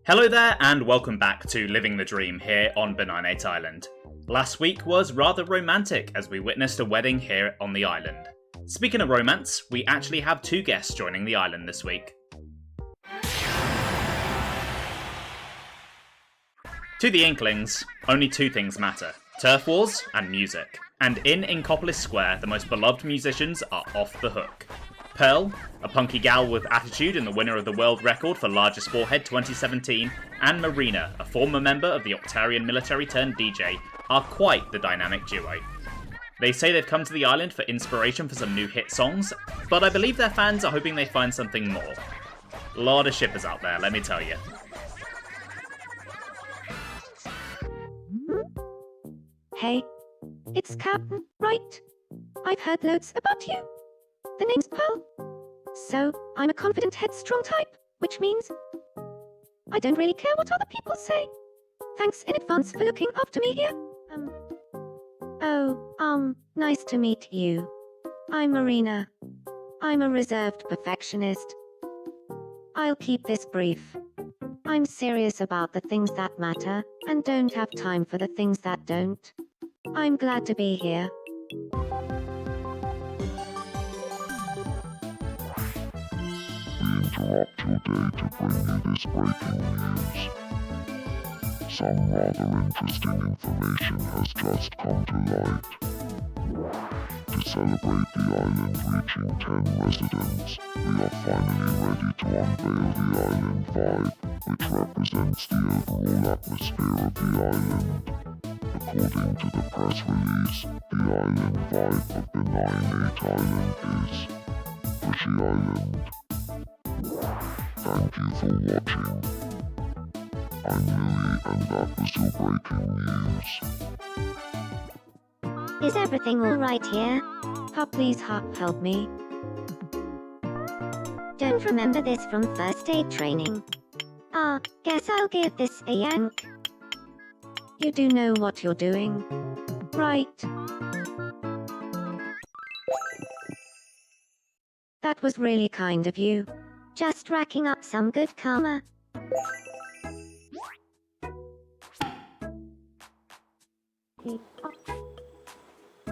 Hello there and welcome back to Living the Dream here on Benineight Island. Last week was rather romantic as we witnessed a wedding here on the island. Speaking of romance, we actually have two guests joining the island this week. To the Inklings, only two things matter: turf wars and music. And in Inkopolis Square, the most beloved musicians are off the hook. Pearl, a punky gal with attitude and the winner of the world record for largest forehead 2017, and Marina, a former member of the Octarian military turned DJ, are quite the dynamic duo. They say they've come to the island for inspiration for some new hit songs, but I believe their fans are hoping they find something more. Lot of shippers out there, let me tell you. Hey, it's Captain, right? I've heard loads about you. The name's Pearl. So, I'm a confident, headstrong type, which means I don't really care what other people say. Thanks in advance for looking after me here. Nice to meet you. I'm Marina. I'm a reserved perfectionist. I'll keep this brief. I'm serious about the things that matter, and don't have time for the things that don't. I'm glad to be here. We interrupt your day to bring you this breaking news. Some rather interesting information has just come to light. To celebrate the island reaching 10 residents, we are finally ready to unveil the island vibe, which represents the overall atmosphere of the island. According to the press release, the island vibe of Benineight Island is Bushy Island. Thank you for watching. I'm Louis and that was your breaking news. Is everything alright here? Please help me. Don't remember this from first aid training. Guess I'll give this a yank. You do know what you're doing, right? That was really kind of you. Just racking up some good karma.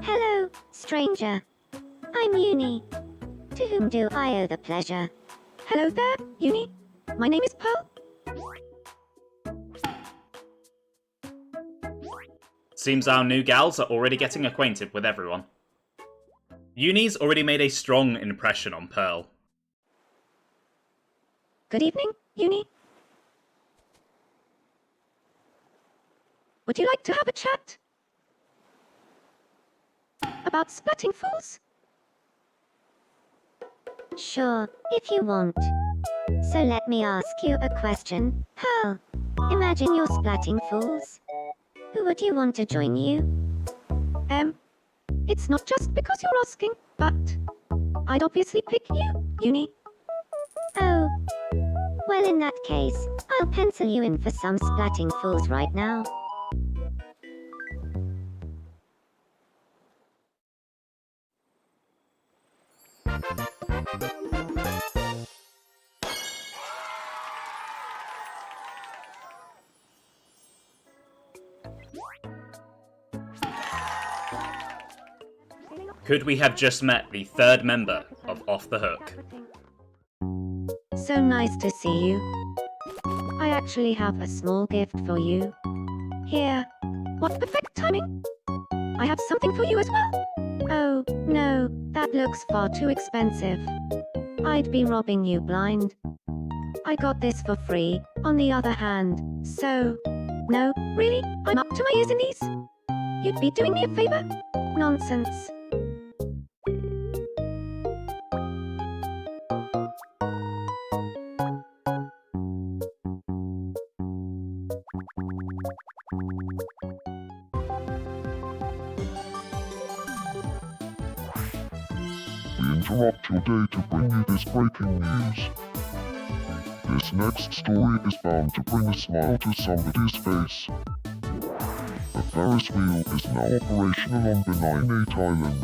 Hello, stranger. I'm Uni. To whom do I owe the pleasure? Hello there, Uni. My name is Pearl. Seems our new gals are already getting acquainted with everyone. Uni's already made a strong impression on Pearl. Good evening, Uni. Would you like to have a chat? About splatting fools? Sure, if you want. So let me ask you a question. Pearl, imagine you're splatting fools. Who would you want to join you? It's not just because you're asking, but I'd obviously pick you, Uni. Oh. Well, in that case, I'll pencil you in for some splatting fools right now. Could we have just met the third member of Off the Hook? So nice to see you. I actually have a small gift for you. Here. What perfect timing! I have something for you as well. Oh, no, that looks far too expensive. I'd be robbing you blind. I got this for free, on the other hand, so... No, really, I'm up to my ears in these. You'd be doing me a favor? Nonsense. We interrupt your day to bring you this breaking news. This next story is bound to bring a smile to somebody's face. The Ferris Wheel is now operational on Benineight Island.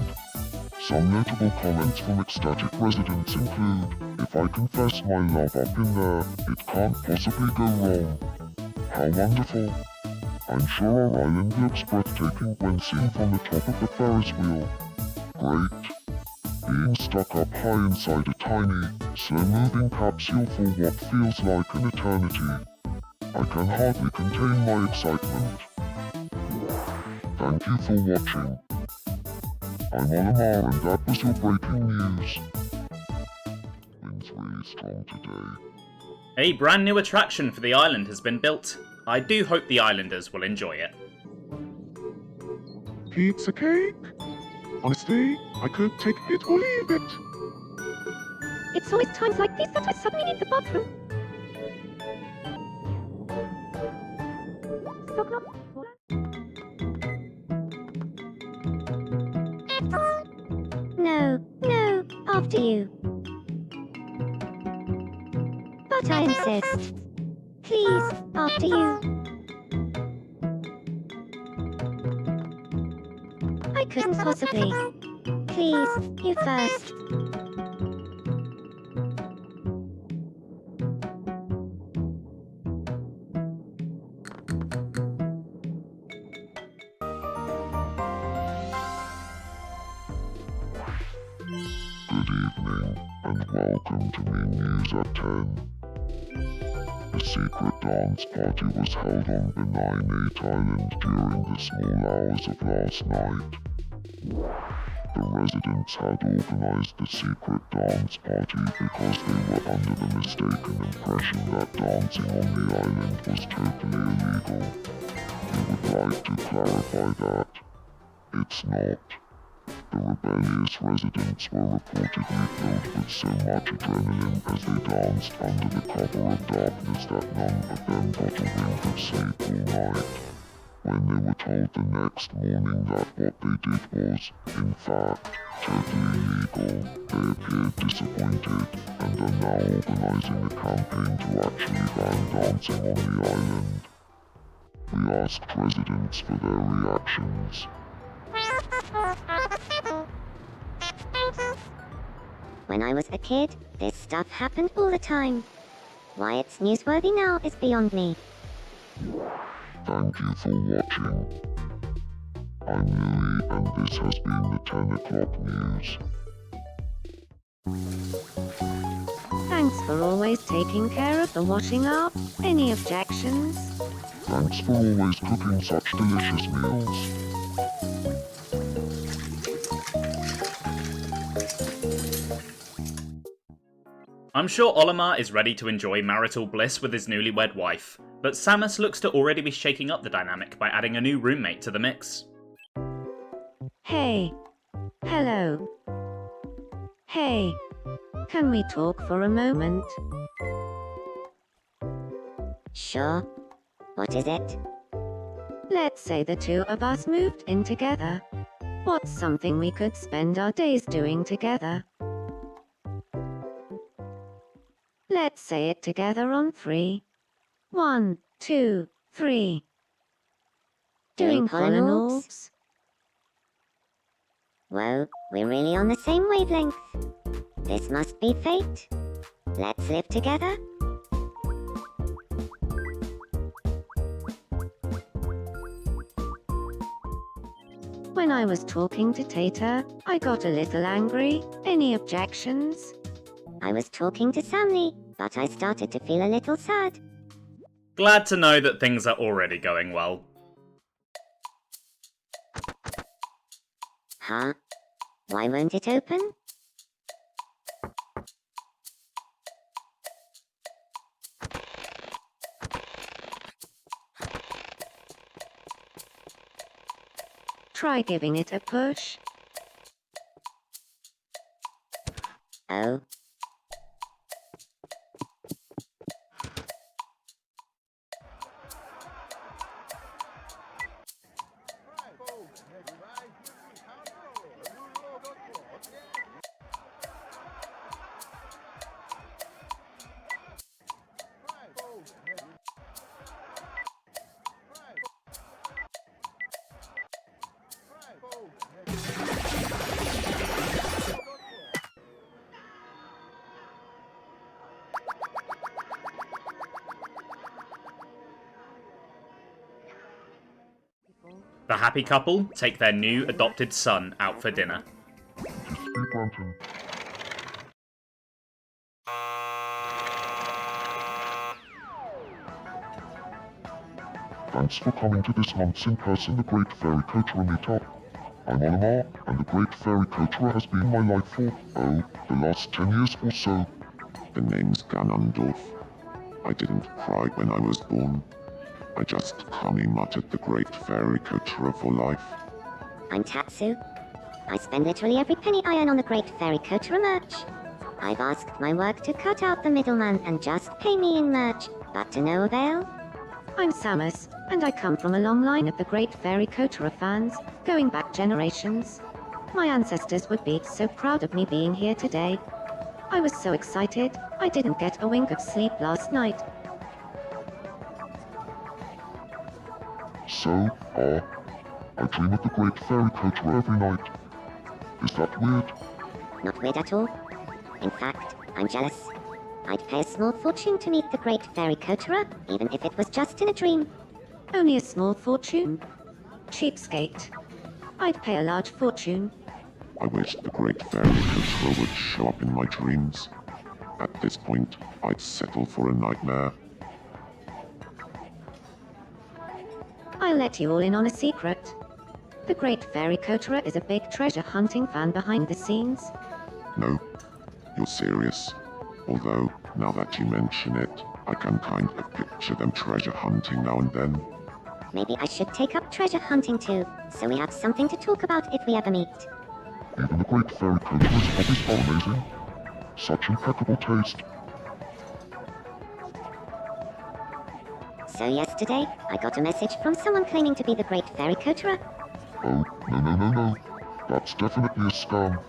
Some notable comments from ecstatic residents include, "If I confess my love up in there, it can't possibly go wrong. How wonderful. I'm sure our island looks breathtaking when seen from the top of the Ferris Wheel. Great. Being stuck up high inside a tiny, slow-moving capsule for what feels like an eternity. I can hardly contain my excitement. Thank you for watching. I'm Olimus and that was your breaking news. Wind's really strong today." A brand new attraction for the island has been built. I do hope the islanders will enjoy it. Pizza cake? Honestly, I could take it or leave it. It's always times like these that I suddenly need the bathroom. No, after you. But I insist. Please, after you. I couldn't possibly. Please, you first. Good evening, and welcome to Me News at 10. A secret dance party was held on Benineight Island during the small hours of last night. The residents had organized the secret dance party because they were under the mistaken impression that dancing on the island was totally illegal. We would like to clarify that it's not. The rebellious residents were reportedly filled with so much adrenaline as they danced under the cover of darkness that none of them got a wink of sleep all night. When they were told the next morning that what they did was, in fact, totally illegal, they appeared disappointed and are now organizing a campaign to actually ban dancing on the island. We asked residents for their reactions. When I was a kid, this stuff happened all the time. Why it's newsworthy now is beyond me. Thank you for watching. I'm Louis and this has been the 10 o'clock news. Thanks for always taking care of the washing up. Any objections? Thanks for always cooking such delicious meals. I'm sure Olimar is ready to enjoy marital bliss with his newlywed wife, but Samus looks to already be shaking up the dynamic by adding a new roommate to the mix. Hey. Hello. Hey. Can we talk for a moment? Sure. What is it? Let's say the two of us moved in together. What's something we could spend our days doing together? Let's say it together on 3. 1, 2, 3. Doing polynauts? Well, we're really on the same wavelength. This must be fate. Let's live together. When I was talking to Tata, I got a little angry. Any objections? I was talking to Sammy, but I started to feel a little sad. Glad to know that things are already going well. Huh? Why won't it open? Try giving it a push. Oh. The happy couple take their new adopted son out for dinner. Just be Brandon. Thanks for coming to this month's in person The Great Fairy Cultural Meetup. I'm Olimus, and the Great Fairy Cultural has been my life for, the last 10 years or so. The name's Ganondorf. I didn't cry when I was born. I just muttered the Great Fairy Cultural for life. I'm Tatsu. I spend literally every penny I earn on the Great Fairy Cultural merch. I've asked my work to cut out the middleman and just pay me in merch, but to no avail. I'm Samus, and I come from a long line of the Great Fairy Kotara fans, going back generations. My ancestors would be so proud of me being here today. I was so excited, I didn't get a wink of sleep last night. So, I dream of the Great Fairy Cultural every night. Is that weird? Not weird at all. In fact, I'm jealous. I'd pay a small fortune to meet the Great Fairy Kotara, even if it was just in a dream. Only a small fortune? Cheapskate. I'd pay a large fortune. I wish the Great Fairy Cultural would show up in my dreams. At this point, I'd settle for a nightmare. I'll let you all in on a secret. The Great Fairy Kotara is a big treasure hunting fan behind the scenes. No, you're serious. Although, now that you mention it, I can kind of picture them treasure hunting now and then. Maybe I should take up treasure hunting too, so we have something to talk about if we ever meet. Even the Great Fairy Cultural is hobbies are amazing. Such impeccable taste. So yesterday, I got a message from someone claiming to be the Great Fairy Kotara. Oh, no. That's definitely a scam.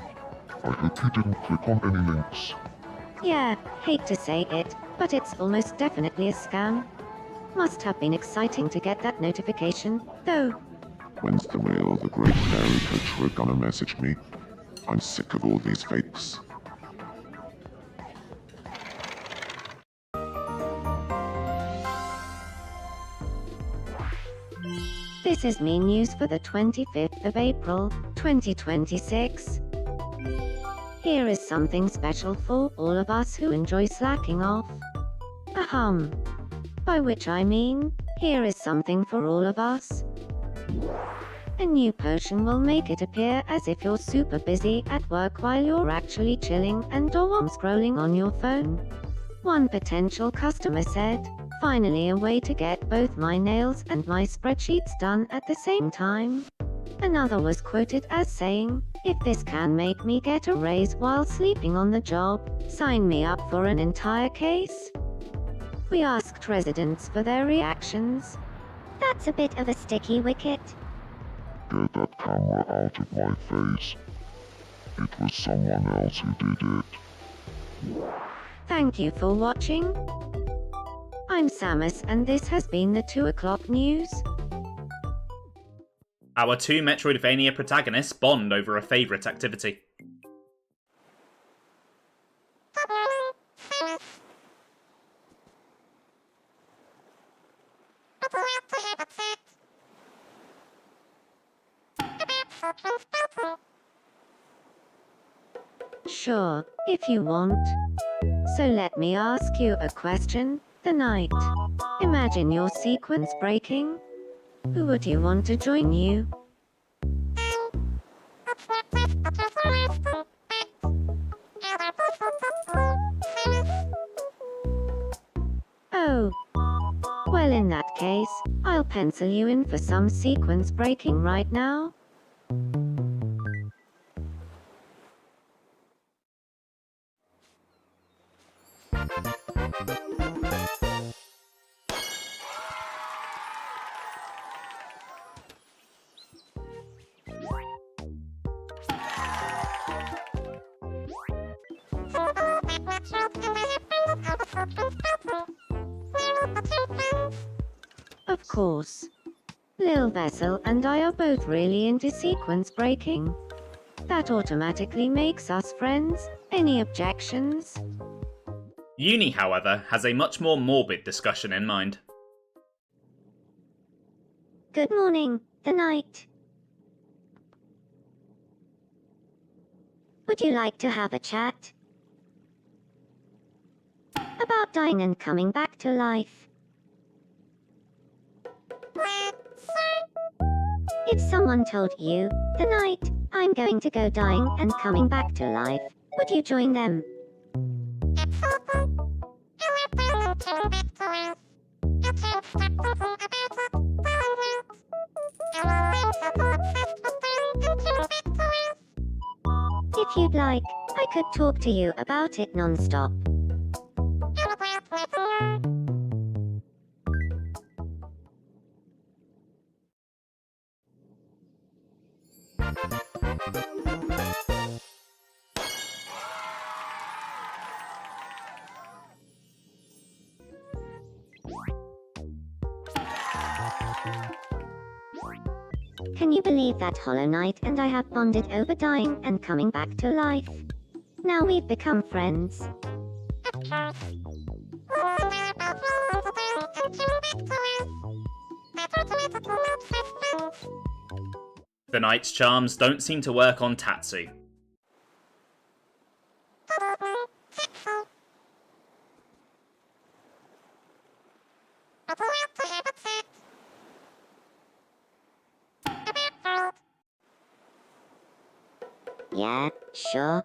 I hope you didn't click on any links. Yeah, hate to say it, but it's almost definitely a scam. Must have been exciting to get that notification, though. When's the Great Fairy Cultural gonna message me? I'm sick of all these fakes. This is me news for the 25th of April, 2026. Here is something special for all of us who enjoy slacking off. Ahem. By which I mean, here is something for all of us. A new potion will make it appear as if you're super busy at work while you're actually chilling and or scrolling on your phone. One potential customer said, "Finally a way to get both my nails and my spreadsheets done at the same time." Another was quoted as saying, "If this can make me get a raise while sleeping on the job, sign me up for an entire case." We asked residents for their reactions. That's a bit of a sticky wicket. Get that camera out of my face. It was someone else who did it. Thank you for watching. I'm Samus and this has been the 2 o'clock news. Our two Metroidvania protagonists bond over a favourite activity. Sure, if you want. So let me ask you a question. The night. Imagine your sequence breaking. Who would you want to join you? Oh. Well, in that case, I'll pencil you in for some sequence breaking right now. Of course. Lil Vessel and I are both really into sequence breaking. That automatically makes us friends. Any objections? Uni, however, has a much more morbid discussion in mind. Good morning. the night. Would you like to have a chat? About dying and coming back to life. If someone told you, tonight, I'm going to go dying and coming back to life, would you join them? If you'd like, I could talk to you about it non-stop. Can you believe that Hollow Knight and I have bonded over dying and coming back to life? Now we've become friends. The knight's charms don't seem to work on Tatsu. Yeah, sure.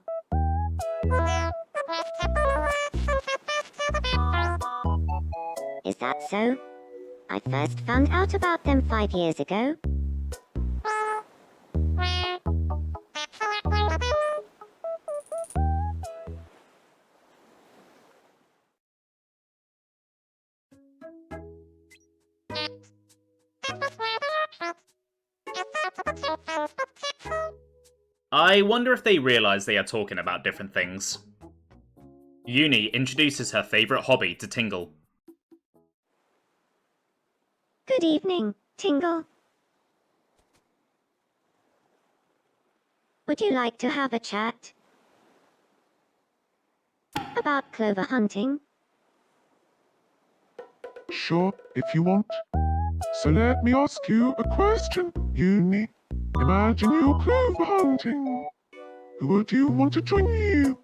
Is that so? I first found out about them 5 years ago. I wonder if they realise they are talking about different things. Uni introduces her favourite hobby to Tingle. Good evening, Tingle. Would you like to have a chat? About clover hunting? Sure, if you want. So let me ask you a question, Uni. Imagine you're clover hunting. Who would you want to join you?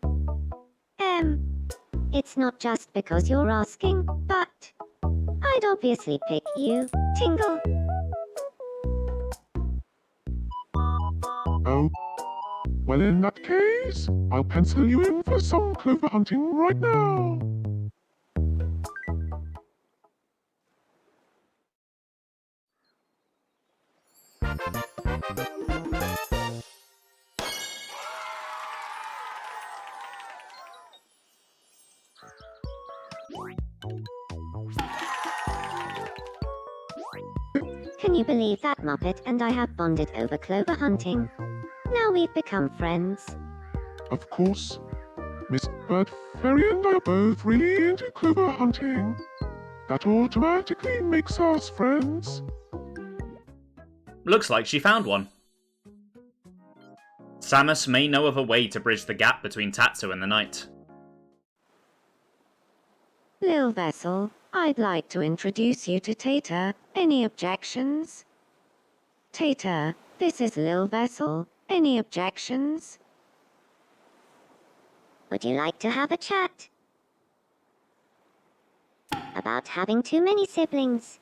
It's not just because you're asking, but I'd obviously pick you, Tingle. Oh. Well, in that case, I'll pencil you in for some clover hunting right now. Can you believe that Muppet and I have bonded over clover hunting? Now we've become friends. Of course. Miss Bird Fairy and I are both really into clover hunting. That automatically makes us friends. Looks like she found one. Samus may know of a way to bridge the gap between Tatsu and the knight. Lil Vessel, I'd like to introduce you to Tater. Any objections? Tater, this is Lil Vessel. Any objections? Would you like to have a chat? About having too many siblings.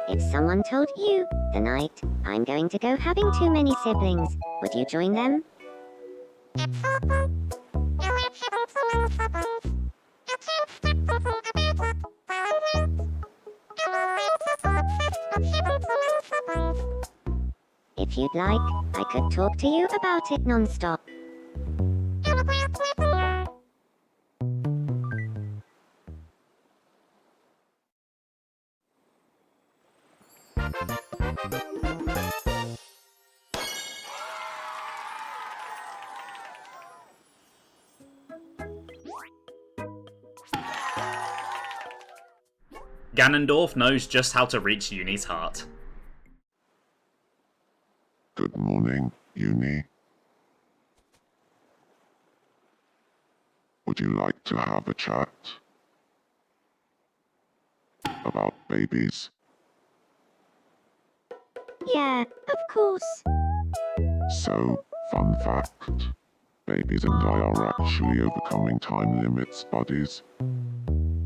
If someone told you, tonight, I'm going to go having too many siblings, would you join them? If you'd like, I could talk to you about it non-stop. Ganondorf knows just how to reach Uni's heart. Good morning, Uni. Would you like to have a chat? About babies. Yeah, of course. So, fun fact. Babies and I are actually overcoming time limits buddies.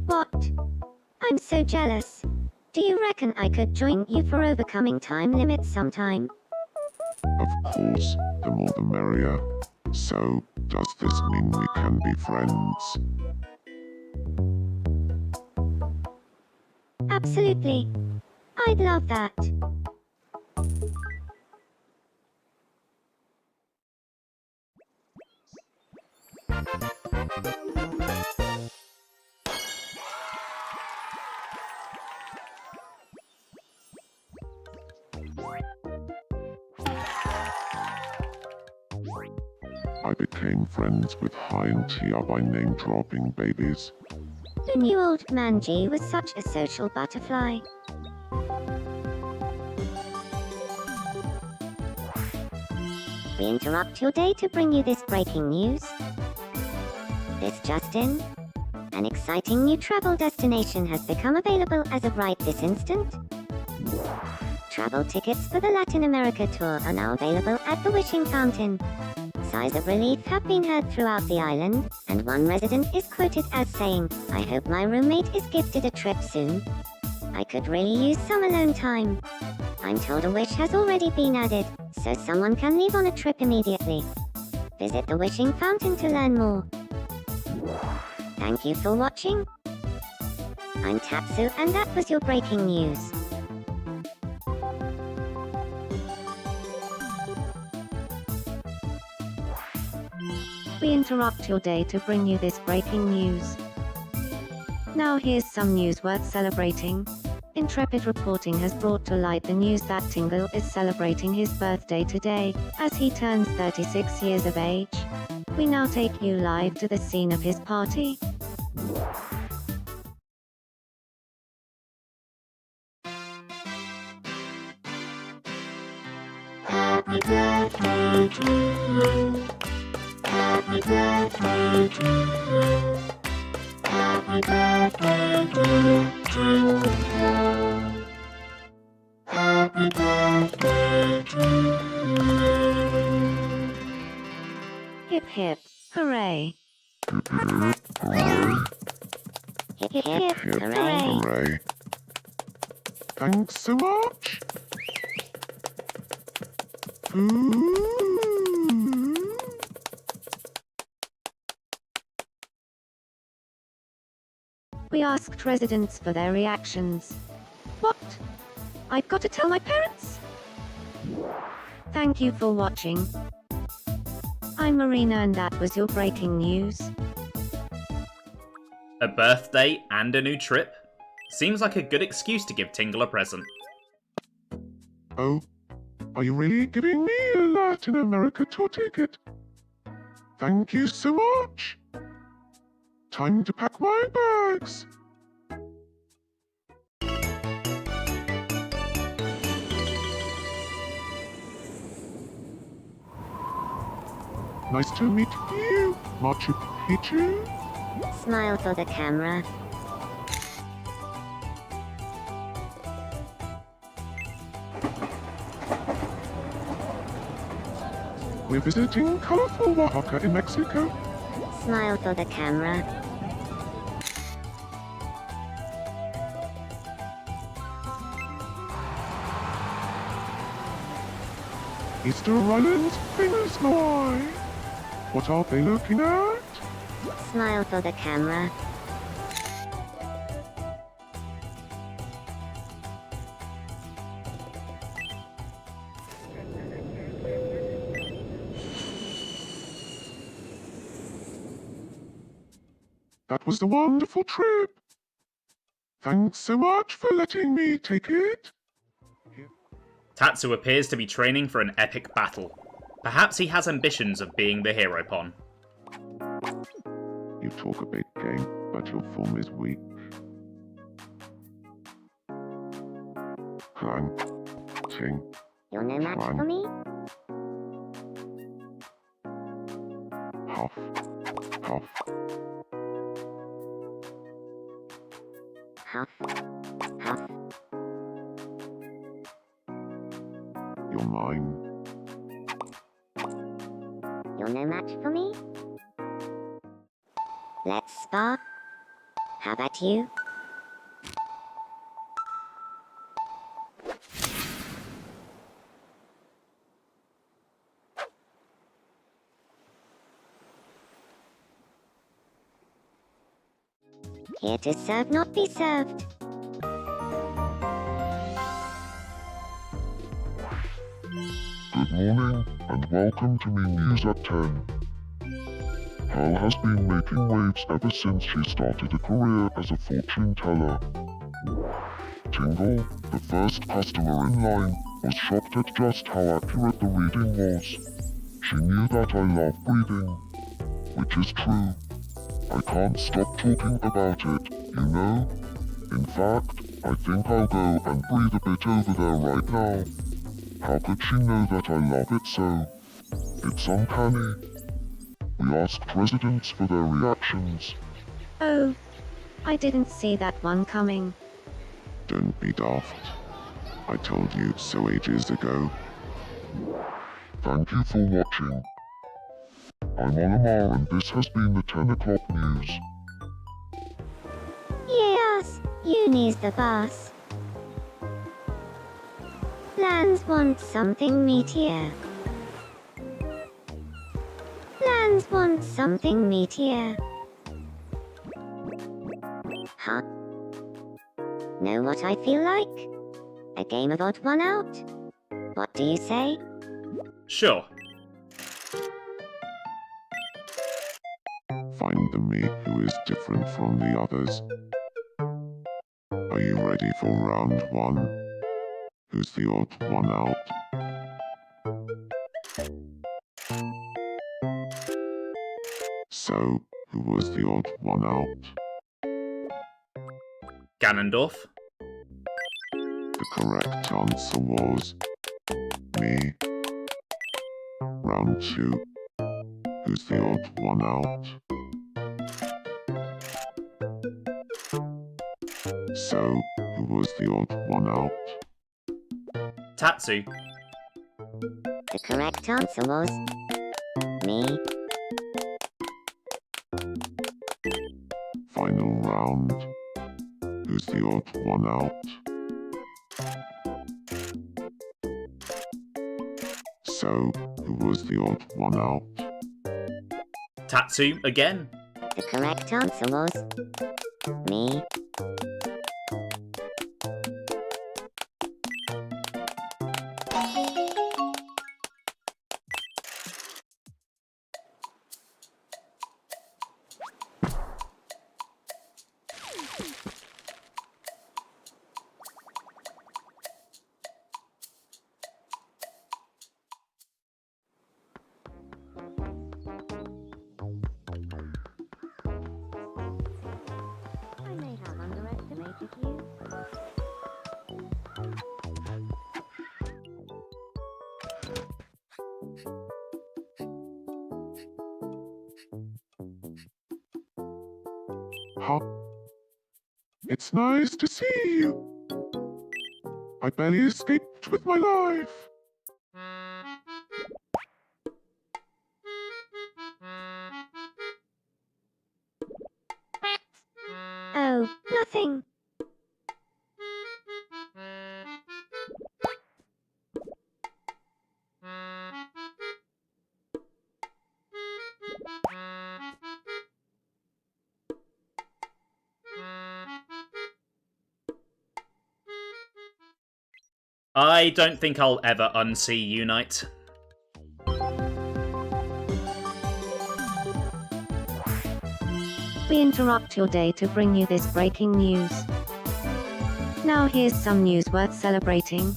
What? I'm so jealous. Do you reckon I could join you for overcoming time limits sometime? Of course, the more the merrier. So, does this mean we can be friends? Absolutely. I'd love that. I became friends with Hai and Tia by name-dropping babies. The new old Manji was such a social butterfly. We interrupt your day to bring you this breaking news. This just in. An exciting new travel destination has become available as of right this instant. Travel tickets for the Latin America tour are now available at the Wishing Fountain. Sighs of relief have been heard throughout the island, and one resident is quoted as saying, "I hope my roommate is gifted a trip soon. I could really use some alone time." I'm told a wish has already been added, so someone can leave on a trip immediately. Visit the Wishing Fountain to learn more. Thank you for watching. I'm Tatsu, and that was your breaking news. We interrupt your day to bring you this breaking news. Now here's some news worth celebrating. Intrepid reporting has brought to light the news that Tingle is celebrating his birthday today, as he turns 36 years of age. We now take you live to the scene of his party. Happy birthday to you. Happy birthday to you. Happy birthday to you. Happy birthday to you. Hip hip, hooray. Hip hip hip, Hip hooray. hooray. Thanks so much. Ooh. We asked residents for their reactions. What? I've got to tell my parents? Thank you for watching. I'm Marina, and that was your breaking news. A birthday and a new trip? Seems like a good excuse to give Tingle a present. Oh, are you really giving me a Latin America tour ticket? Thank you so much. Time to pack my bags. Nice to meet you, Machu Picchu. Smile for the camera. We're visiting colorful Oaxaca in Mexico. Smile for the camera. Easter Island's famous Moai. What are they looking at? Smile for the camera. That was a wonderful trip. Thanks so much for letting me take it. Tatsu appears to be training for an epic battle. Perhaps he has ambitions of being the hero pawn. You talk a big game, but your form is weak. Clang. Ting. You're no match for me? Huff. Huff. Huff. Huff. You're mine. You're no match for me? Let's spar. How about you? Here to serve, not be served. Good morning, and welcome to me News at 10. Pearl has been making waves ever since she started a career as a fortune teller. Tingle, the first customer in line, was shocked at just how accurate the reading was. She knew that I love breathing, which is true. I can't stop talking about it, you know? In fact, I think I'll go and breathe a bit over there right now. How could she know that I love it so? It's uncanny. We asked residents for their reactions. Oh, I didn't see that one coming. Don't be daft. I told you so ages ago. Thank you for watching. I'm Olimar and this has been the 10 o'clock news. Yes, Uni's the boss. Lands want something meatier. Lands want something meatier. Huh? Know what I feel like? A game of odd one out? What do you say? Sure. Find the me who is different from the others. Are you ready for round one? Who's the odd one out? So, who was the odd one out? Ganondorf. The correct answer was me. Round two. Who's the odd one out? So, who was the odd one out? Tatsu. The correct answer was me. Final round. Who's the odd one out? So, who was the odd one out? Tatsu again. The correct answer was me. I may have underestimated you. Huh? It's nice to see you. I barely escaped with my life. Oh, nothing. I don't think I'll ever unsee Unite. We interrupt your day to bring you this breaking news. Now here's some news worth celebrating.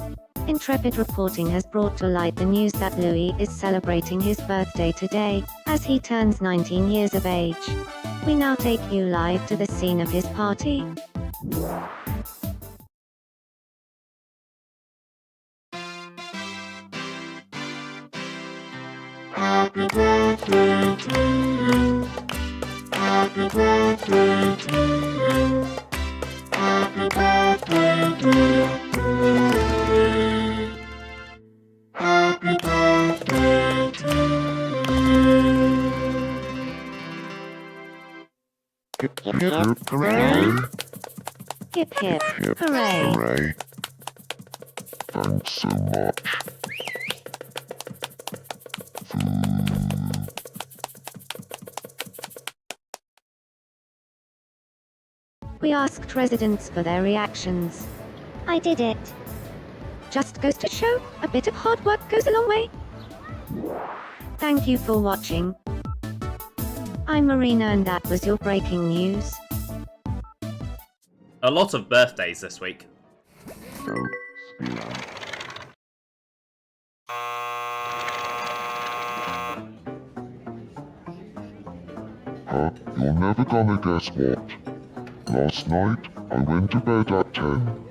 Intrepid reporting has brought to light the news that Louis is celebrating his birthday today, as he turns 19 years of age. We now take you live to the scene of his party. Happy birthday to you. Happy birthday to you. Happy birthday, dear Louis. Hip hip Hooray! Hip hip, Hip hooray. hooray. Thanks so much. We asked residents for their reactions. I did it. Just goes to show, a bit of hard work goes a long way. Thank you for watching. I'm Marina and that was your breaking news. A lot of birthdays this week. Don't spill out. Huh? You're never gonna guess what. Last night, I went to bed at 10.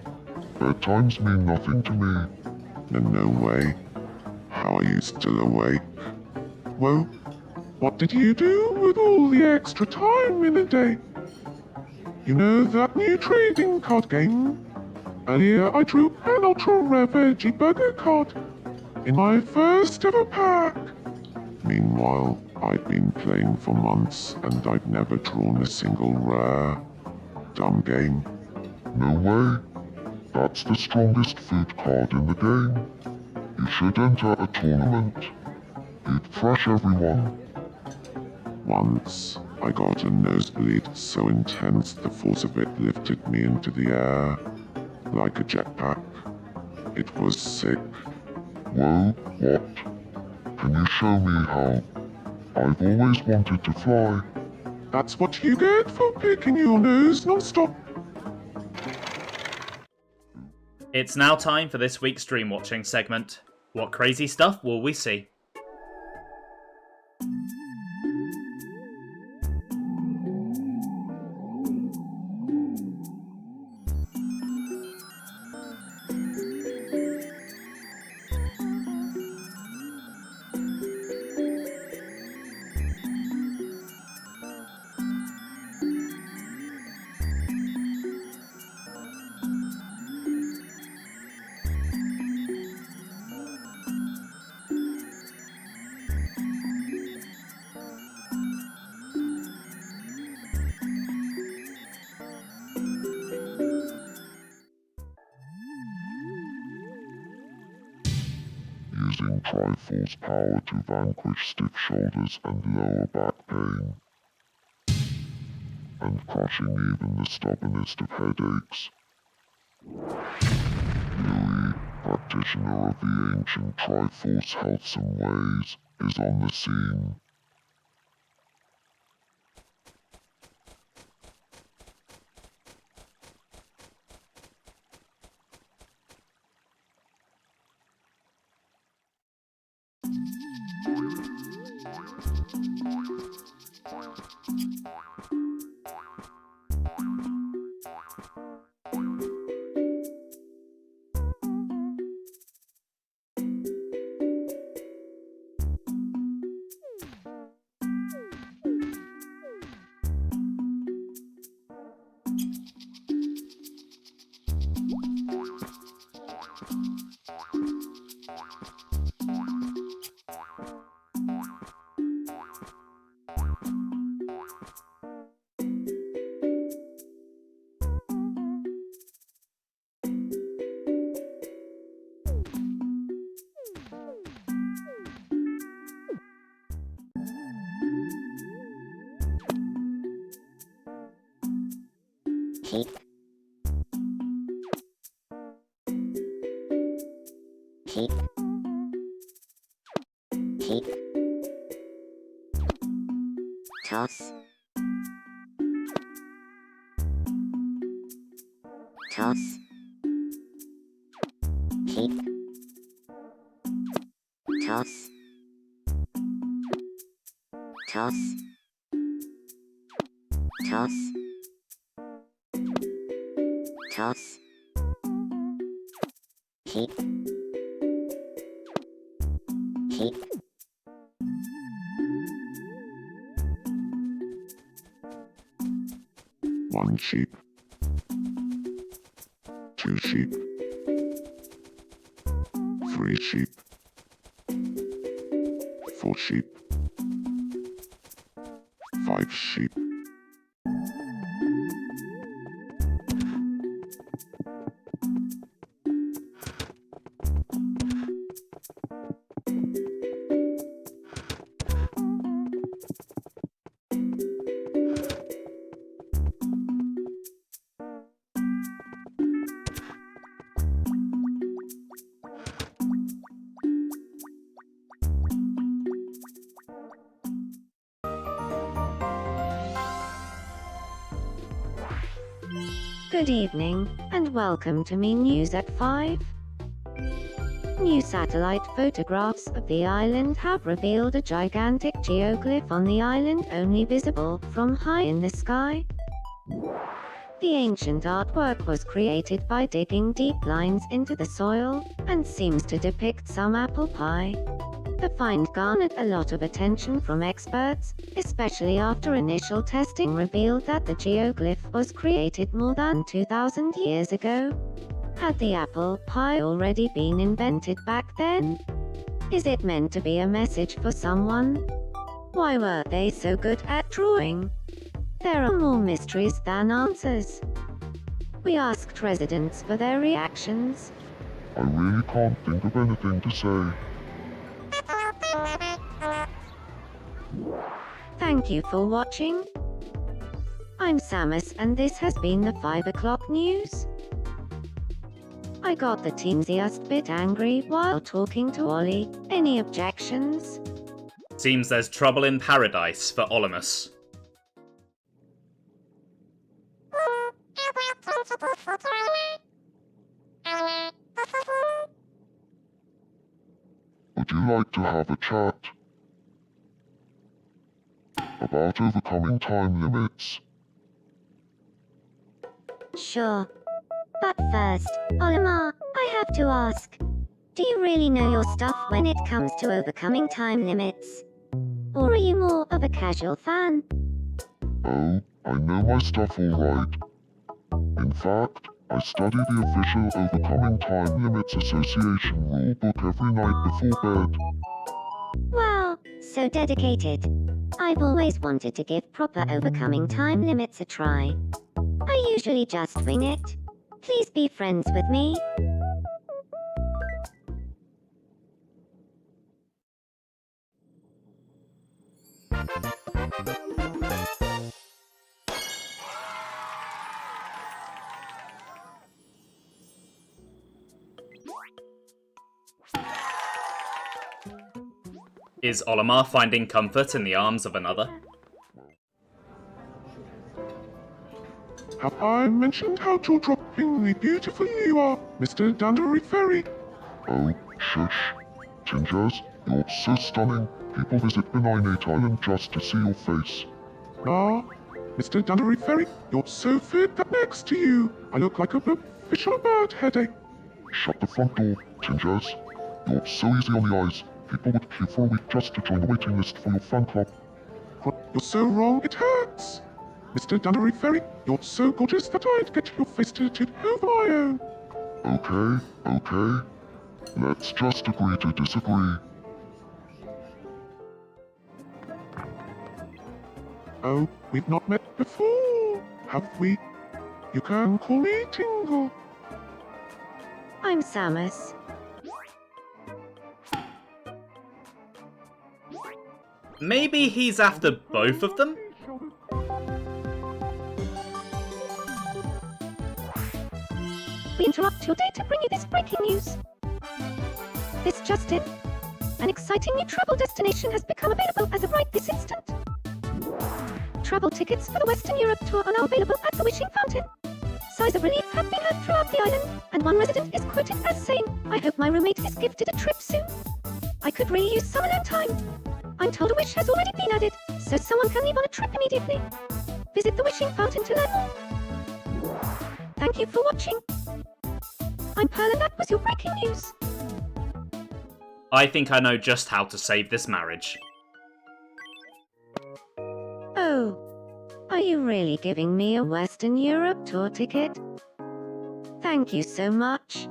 Bedtimes mean nothing to me. No way. How are you still awake? Well, what did you do with all the extra time in a day? You know that new trading card game? Earlier I drew an ultra rare veggie burger card in my first ever pack. Meanwhile, I've been playing for months and I've never drawn a single rare. Dumb game. No way. That's the strongest food card in the game. You should enter a tournament. You'd thrash everyone. Once, I got a nosebleed so intense the force of it lifted me into the air, like a jetpack. It was sick. Whoa, what? Can you show me how? I've always wanted to fly. That's what you get for picking your nose non-stop. It's now time for this week's Dreamwatching segment. What crazy stuff will we see? Using Triforce power to vanquish stiff shoulders and lower back pain. And crushing even the stubbornest of headaches. Louis, practitioner of the ancient Triforce healthsome ways, is on the scene. Keep. Keep. Keep. Toss. Toss. Keep. Toss. Toss. Toss. Toss. Keep. Keep. One sheep. Two sheep. Three sheep. Four sheep. Five sheep. Good evening, and welcome to Me News at 5. New satellite photographs of the island have revealed a gigantic geoglyph on the island only visible from high in the sky. The ancient artwork was created by digging deep lines into the soil, and seems to depict some apple pie. The find garnered a lot of attention from experts, especially after initial testing revealed that the geoglyph was created more than 2,000 years ago. Had the apple pie already been invented back then? Is it meant to be a message for someone? Why were they so good at drawing? There are more mysteries than answers. We asked residents for their reactions. I really can't think of anything to say. Thank you for watching. I'm Samus and this has been the 5 o'clock news. I got the teamsiest bit angry while talking to Ollie. Any objections? Seems there's trouble in paradise for Olimus. Would you like to have a chat about overcoming time limits? Sure. But first, Olimar, I have to ask. Do you really know your stuff when it comes to overcoming time limits? Or are you more of a casual fan? Oh, I know my stuff all right. In fact, I study the official Overcoming Time Limits Association rulebook every night before bed. Wow, so dedicated. I've always wanted to give proper overcoming time limits a try. I usually just wing it. Please be friends with me. Is Olimar finding comfort in the arms of another? Have I mentioned how jaw-droppingly beautiful you are, Mr. Dandari Ferry? Oh, shush. Tingers, you're so stunning. People visit Benineight Island just to see your face. Ah, Mr. Dandari Ferry, you're so fit that next to you, I look like a official bird headache. Shut the front door, Tingers. You're so easy on the eyes. People would queue for a week just to join the waiting list for your fan club. What? You're so wrong, it hurts. Mr. Dandari Ferry, you're so gorgeous that I'd get your face tilted over my own. Okay. Let's just agree to disagree. Oh, we've not met before, have we? You can call me Tingle. I'm Samus. Maybe he's after both of them? We interrupt your day to bring you this breaking news. This just in. An exciting new travel destination has become available as of right this instant. Travel tickets for the Western Europe tour are now available at the Wishing Fountain. Sighs of relief have been heard throughout the island, and one resident is quoted as saying, "I hope my roommate is gifted a trip soon. I could really use some alone time. I'm told a wish has already been added, so someone can leave on a trip immediately. Visit the Wishing Fountain to learn more." Thank you for watching. I'm Pearl and that was your breaking news. I think I know just how to save this marriage. Oh, are you really giving me a Western Europe tour ticket? Thank you so much.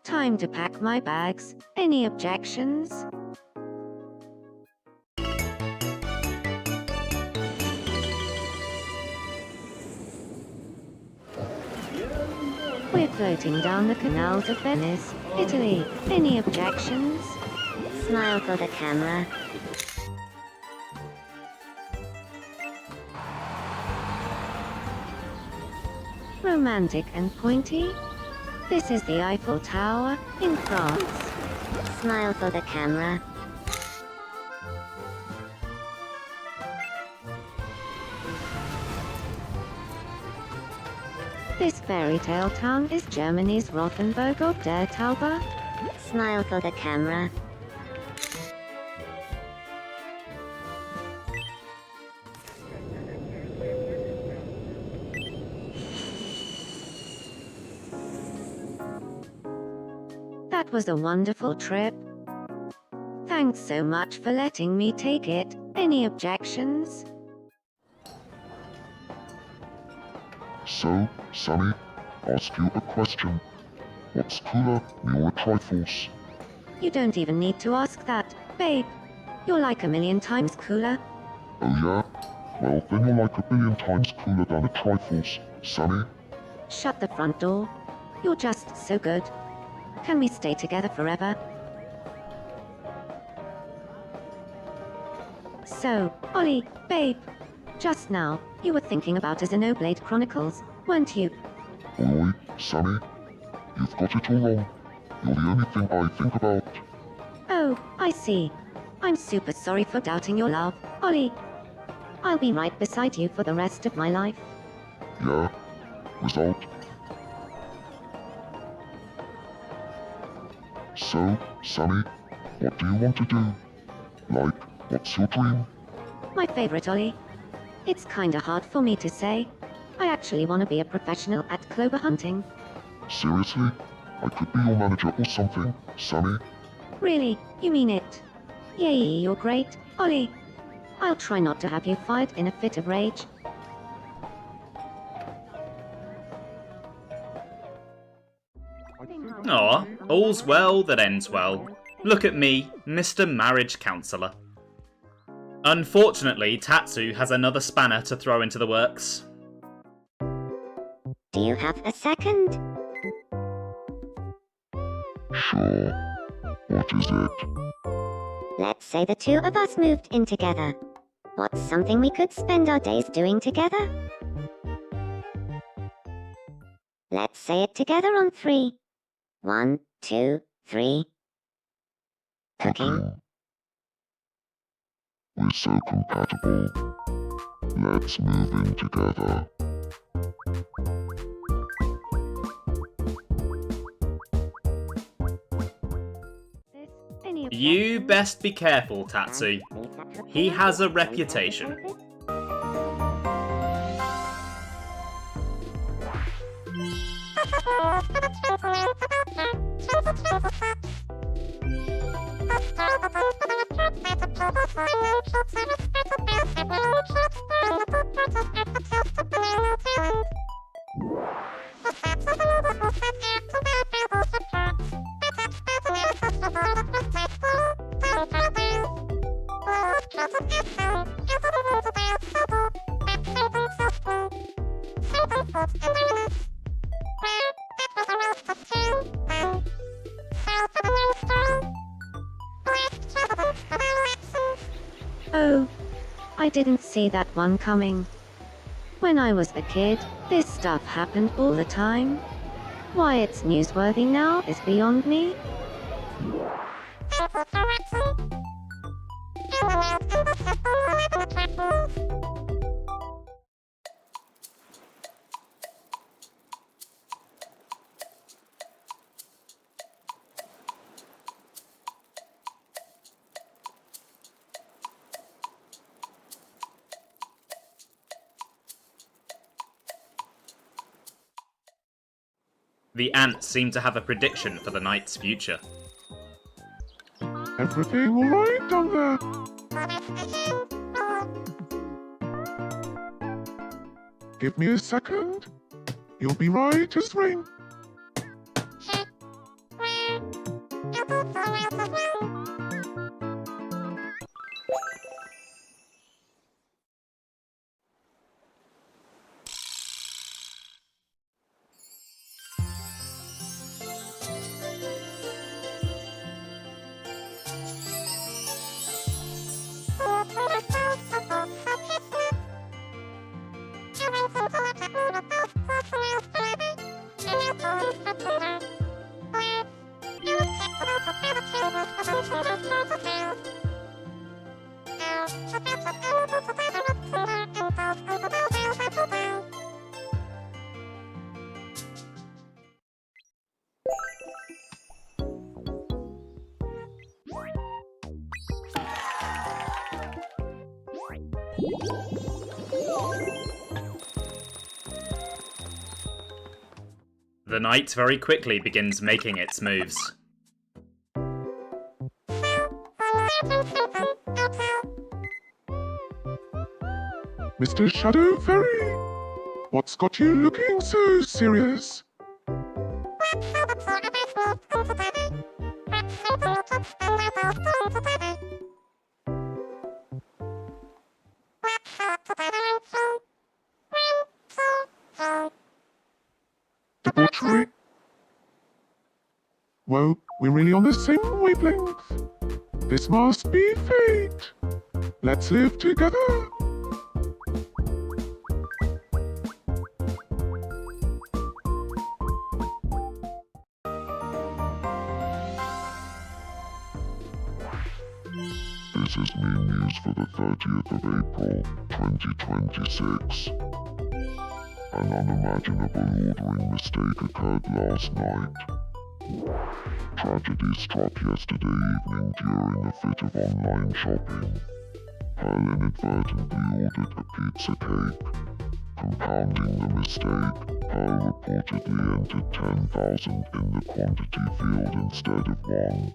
Time to pack my bags. Any objections? We're floating down the canals of Venice, Italy. Any objections? Smile for the camera. Romantic and pointy. This is the Eiffel Tower in France. Smile for the camera. This fairy tale town is Germany's Rothenburg or Der Tauber. Smile for the camera. That was a wonderful trip. Thanks so much for letting me take it. Any objections? So, Sammy, ask you a question. What's cooler, me or a Triforce? You don't even need to ask that, babe. You're like a million times cooler. Oh yeah? Well, then you're like a billion times cooler than a Triforce, Sammy. Shut the front door. You're just so good. Can we stay together forever? So, Ollie, babe, just now, you were thinking about a Xenoblade Chronicles, weren't you? Oi, Sammy, you've got it all wrong. You're the only thing I think about. Oh, I see. I'm super sorry for doubting your love, Ollie. I'll be right beside you for the rest of my life. Yeah? Result? So, Sammy, what do you want to do? Like, what's your dream? My favorite, Ollie. It's kinda hard for me to say. I actually want to be a professional at clover hunting. Seriously? I could be your manager or something, Sammy. Really, you mean it? Yay, you're great, Ollie. I'll try not to have you fired in a fit of rage. Aw, all's well that ends well. Look at me, Mr. Marriage Counselor. Unfortunately, Tatsu has another spanner to throw into the works. Do you have a second? Sure. What is it? Let's say the two of us moved in together. What's something we could spend our days doing together? Let's say it together on 3. 1, 2, 3. Cooking. We're so compatible. Let's move in together. You best be careful, Tatsu. He has a reputation. Oh, I didn't see that one coming. When I was a kid, this stuff happened all the time. Why it's newsworthy now is beyond me. The ants seem to have a prediction for the night's future. Everything alright down there? Give me a second. You'll be right as rain. The knight very quickly begins making its moves. Mr. Shadow Fairy, what's got you looking so serious? Debauchery? Well, we're really on the same wavelength. This must be fate. Let's live together. This is new news for the 30th of April, 2026. An unimaginable ordering mistake occurred last night. Tragedy struck yesterday evening during a fit of online shopping. Pearl inadvertently ordered a pizza cake. Compounding the mistake, Pearl reportedly entered 10,000 in the quantity field instead of 1.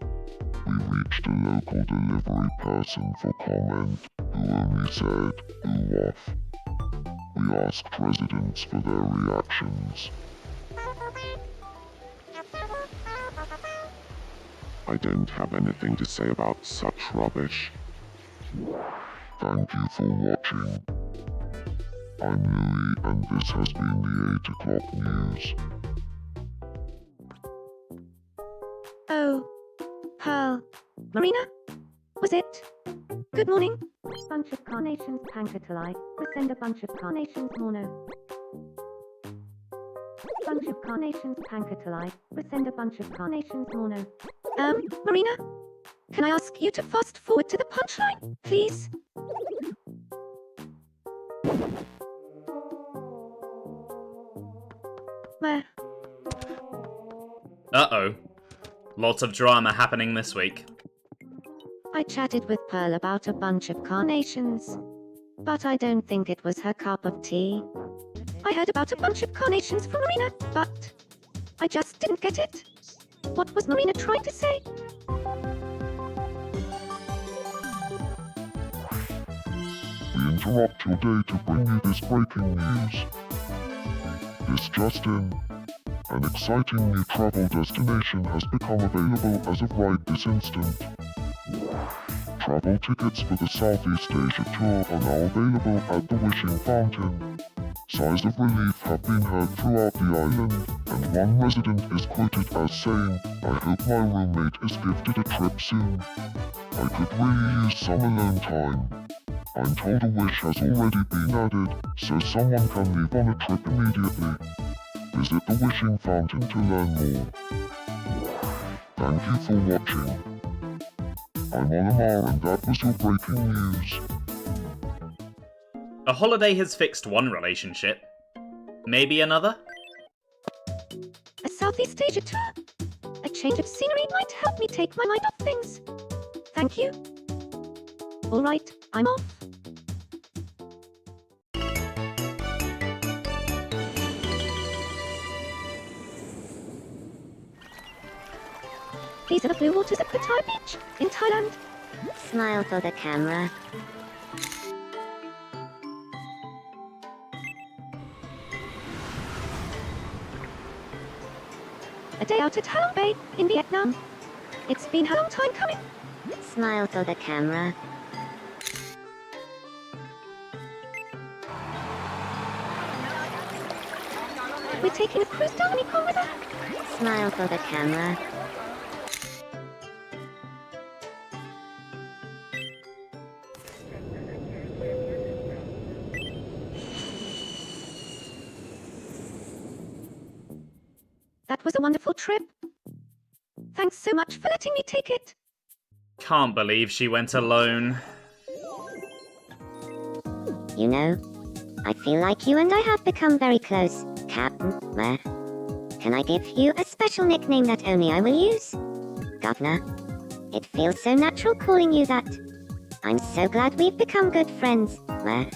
We reached a local delivery person for comment, who only said, "Ooh off." We asked residents for their reactions. I don't have anything to say about such rubbish. Thank you for watching. I'm Louis, and this has been the 8 o'clock news. Oh, Pearl. Marina? Was it? Good morning. Bunch of carnations pancatolite. We send a bunch of carnations mono. Bunch of carnations pancatolite. We send a bunch of carnations mono. Marina? Can I ask you to fast forward to the punchline, please? Where? Uh-oh. Lots of drama happening this week. I chatted with Pearl about a bunch of carnations, but I don't think it was her cup of tea. I heard about a bunch of carnations from Marina, but I just didn't get it. What was Marina trying to say? We interrupt your day to bring you this breaking news. This just in. An exciting new travel destination has become available as of right this instant. Travel tickets for the Southeast Asia tour are now available at the Wishing Fountain. Sighs of relief have been heard throughout the island, and one resident is quoted as saying, "I hope my roommate is gifted a trip soon. I could really use some alone time. I'm told a wish has already been added, so someone can leave on a trip immediately. Visit the Wishing Fountain to learn more." Thank you for watching. I'm Olimus, and that was your breaking news. A holiday has fixed one relationship. Maybe another? A Southeast Asia tour? A change of scenery might help me take my mind off things. Thank you. Alright, I'm off. These are the blue waters of Pattaya Beach, in Thailand. Smile for the camera. A day out at Halong Bay, in Vietnam. It's been a long time coming. Smile for the camera. We're taking a cruise down the Mekong River. Smile for the camera. That was a wonderful trip. Thanks so much for letting me take it. Can't believe she went alone. You know, I feel like you and I have become very close, Captain. Can I give you a special nickname that only I will use? Governor. It feels so natural calling you that. I'm so glad we've become good friends. Where?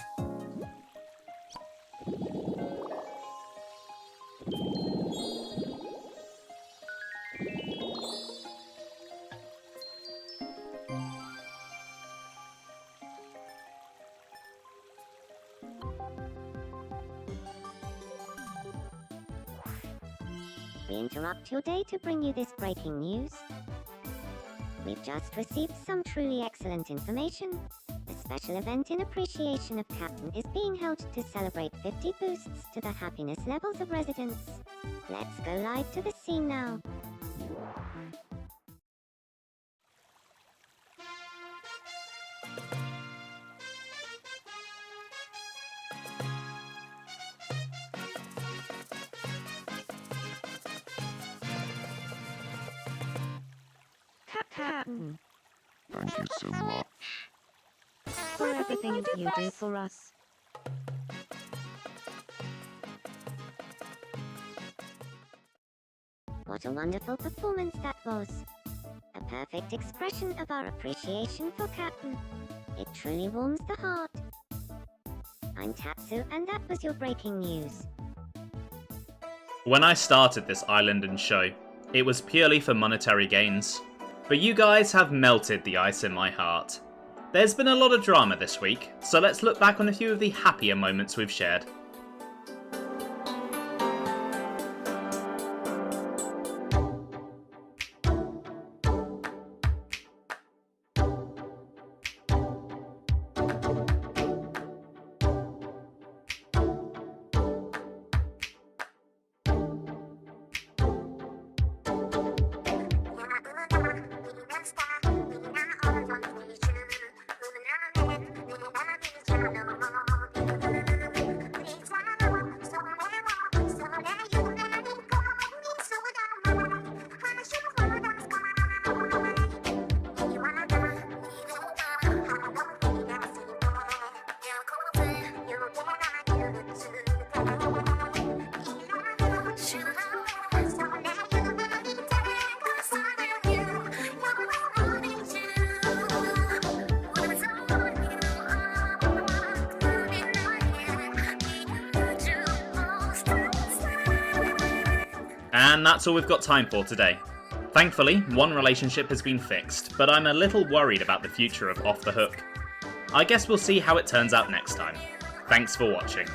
We interrupt your day to bring you this breaking news. We've just received some truly excellent information. A special event in appreciation of Captain is being held to celebrate 50 boosts to the happiness levels of residents. Let's go live to the scene now. Captain, Thank you so much. for everything you do for us. What a wonderful performance that was. A perfect expression of our appreciation for Captain. It truly warms the heart. I'm Tatsu, and that was your breaking news. When I started this island and show, it was purely for monetary gains. But you guys have melted the ice in my heart. There's been a lot of drama this week, so let's look back on a few of the happier moments we've shared. And that's all we've got time for today. Thankfully, one relationship has been fixed, but I'm a little worried about the future of Off the Hook. I guess we'll see how it turns out next time. Thanks for watching.